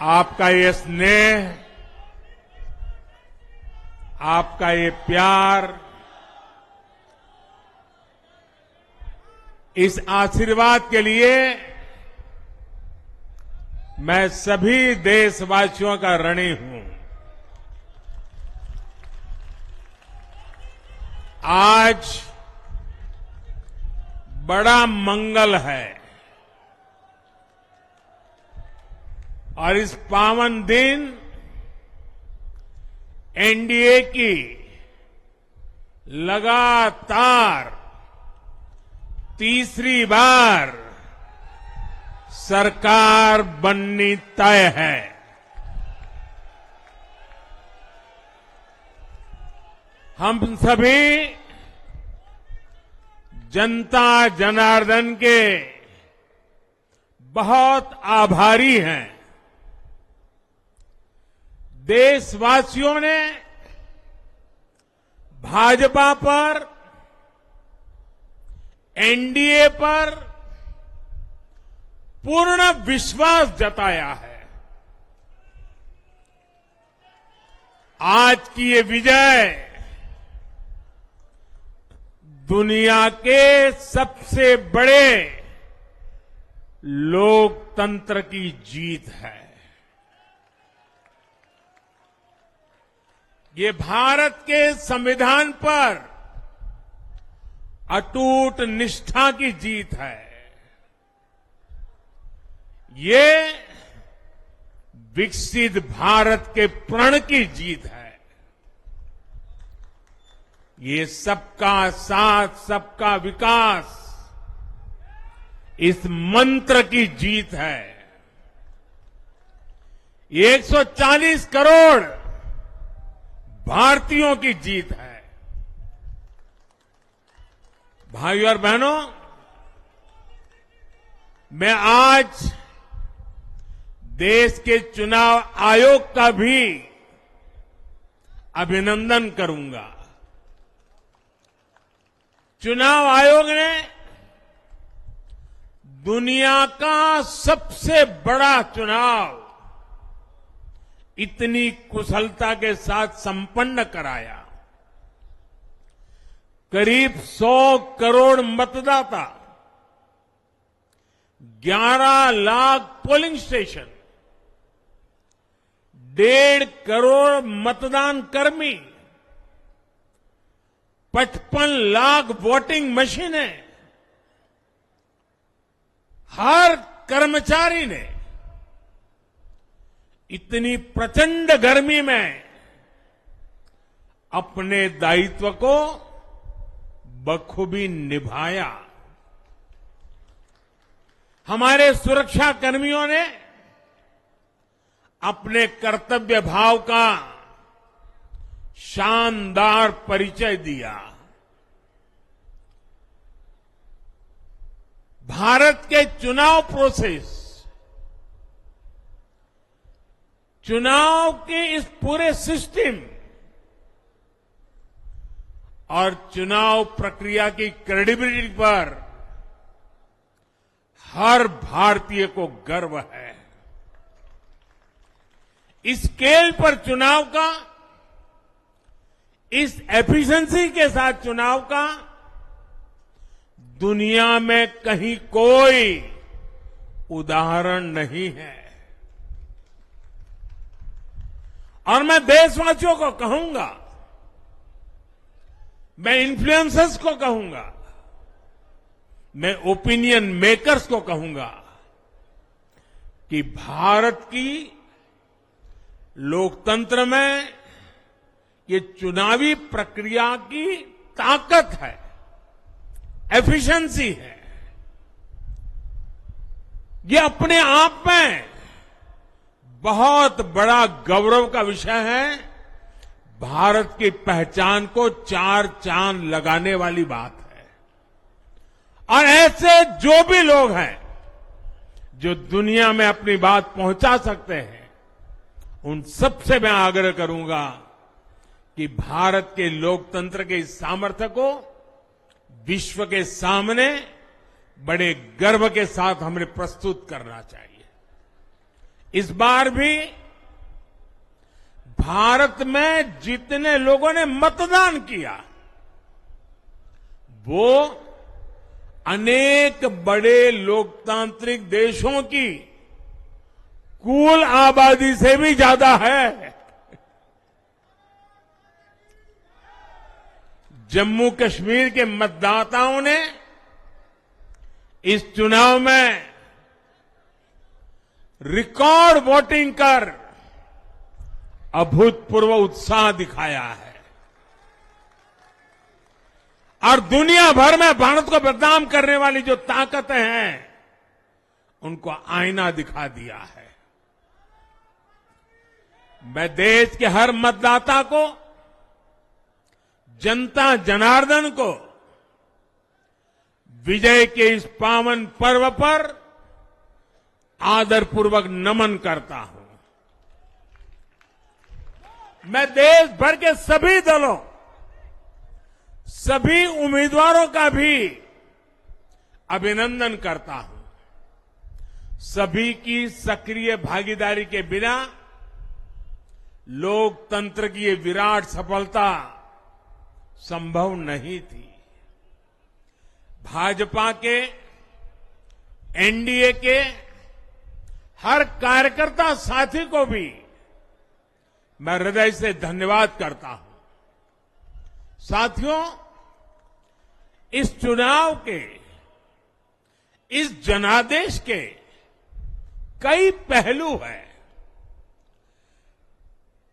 आपका ये स्नेह, आपका ये प्यार, इस आशीर्वाद के लिए मैं सभी देशवासियों का ऋणी हूं। आज बड़ा मंगल है और इस पावन दिन एनडीए की लगातार तीसरी बार सरकार बननी तय है। हम सभी जनता जनार्दन के बहुत आभारी हैं। देशवासियों ने भाजपा पर, एनडीए पर पूर्ण विश्वास जताया है। आज की ये विजय दुनिया के सबसे बड़े लोकतंत्र की जीत है। ये भारत के संविधान पर अटूट निष्ठा की जीत है। ये विकसित भारत के प्रण की जीत है। ये सबका साथ, सबका विकास, इस मंत्र की जीत है। ये 140 करोड़ भारतीयों की जीत है। भाइयों और बहनों, मैं आज देश के चुनाव आयोग का भी अभिनंदन करूंगा। चुनाव आयोग ने दुनिया का सबसे बड़ा चुनाव इतनी कुशलता के साथ संपन्न कराया। करीब 100 करोड़ मतदाता, 11 लाख पोलिंग स्टेशन, 1.5 करोड़ मतदान कर्मी, 55 लाख वोटिंग मशीनें, हर कर्मचारी ने इतनी प्रचंड गर्मी में अपने दायित्व को बखूबी निभाया। हमारे सुरक्षा कर्मियों ने अपने कर्तव्य भाव का शानदार परिचय दिया। भारत के चुनाव प्रोसेस, चुनाव के इस पूरे सिस्टम और चुनाव प्रक्रिया की क्रेडिबिलिटी पर हर भारतीय को गर्व है। इस स्केल पर चुनाव का, इस एफिशिएंसी के साथ चुनाव का दुनिया में कहीं कोई उदाहरण नहीं है। और मैं देशवासियों को कहूंगा, मैं इन्फ्लुएंसर्स को कहूंगा, मैं ओपिनियन मेकर्स को कहूंगा कि भारत की लोकतंत्र में ये चुनावी प्रक्रिया की ताकत है, एफिशिएंसी है। ये अपने आप में बहुत बड़ा गौरव का विषय है। भारत की पहचान को 4 चांद लगाने वाली बात है। और ऐसे जो भी लोग हैं जो दुनिया में अपनी बात पहुंचा सकते हैं, उन सबसे मैं आग्रह करूंगा कि भारत के लोकतंत्र के इस सामर्थ्य को विश्व के सामने बड़े गर्व के साथ हमें प्रस्तुत करना चाहिए। इस बार भी भारत में जितने लोगों ने मतदान किया वो अनेक बड़े लोकतांत्रिक देशों की कुल आबादी से भी ज्यादा है। जम्मू कश्मीर के मतदाताओं ने इस चुनाव में रिकॉर्ड वोटिंग कर अभूतपूर्व उत्साह दिखाया है और दुनिया भर में भारत को बदनाम करने वाली जो ताकतें हैं उनको आईना दिखा दिया है। मैं देश के हर मतदाता को, जनता जनार्दन को विजय के इस पावन पर्व पर आदरपूर्वक नमन करता हूं। मैं देश भर के सभी दलों, सभी उम्मीदवारों का भी अभिनंदन करता हूं। सभी की सक्रिय भागीदारी के बिना लोकतंत्र की ये विराट सफलता संभव नहीं थी। भाजपा के, एनडीए के हर कार्यकर्ता साथी को भी मैं हृदय से धन्यवाद करता हूं। साथियों, इस चुनाव के, इस जनादेश के कई पहलू हैं।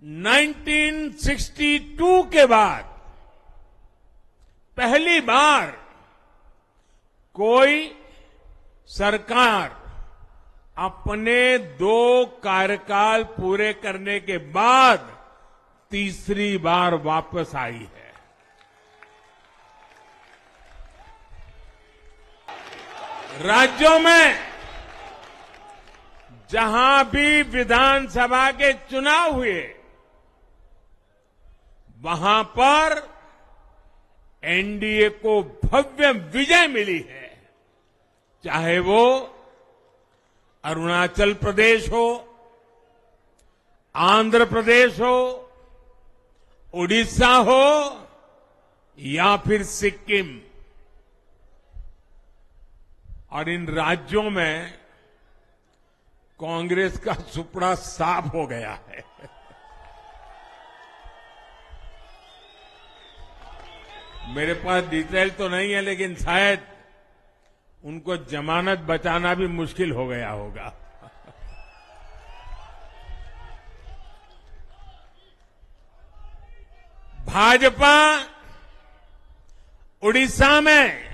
1962 के बाद पहली बार कोई सरकार अपने 2 कार्यकाल पूरे करने के बाद तीसरी बार वापस आई है। राज्यों में जहां भी विधानसभा के चुनाव हुए वहां पर एनडीए को भव्य विजय मिली है। चाहे वो अरुणाचल प्रदेश हो, आंध्र प्रदेश हो, उड़ीसा हो या फिर सिक्किम। और इन राज्यों में कांग्रेस का सुपड़ा साफ हो गया है। मेरे पास डिटेल तो नहीं है, लेकिन शायद उनको जमानत बचाना भी मुश्किल हो गया होगा। भाजपा उड़ीसा में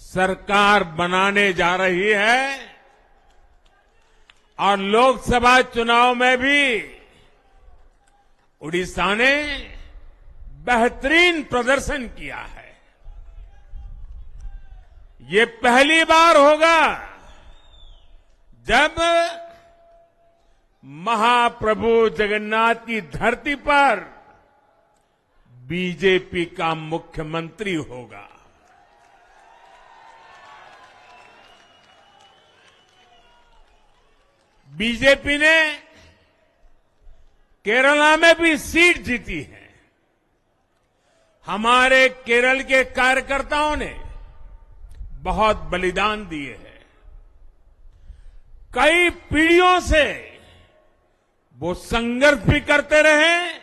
सरकार बनाने जा रही है और लोकसभा चुनाव में भी उड़ीसा ने बेहतरीन प्रदर्शन किया है। ये पहली बार होगा जब महाप्रभु जगन्नाथ की धरती पर बीजेपी का मुख्यमंत्री होगा। बीजेपी ने केरला में भी सीट जीती है। हमारे केरल के कार्यकर्ताओं ने बहुत बलिदान दिए हैं। कई पीढ़ियों से वो संघर्ष भी करते रहे,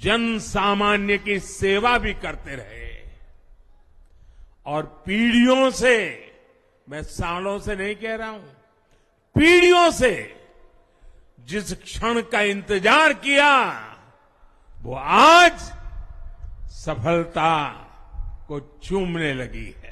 जन सामान्य की सेवा भी करते रहे और पीढ़ियों से, मैं सालों से नहीं कह रहा हूं, पीढ़ियों से जिस क्षण का इंतजार किया वो आज सफलता को चूमने लगी है।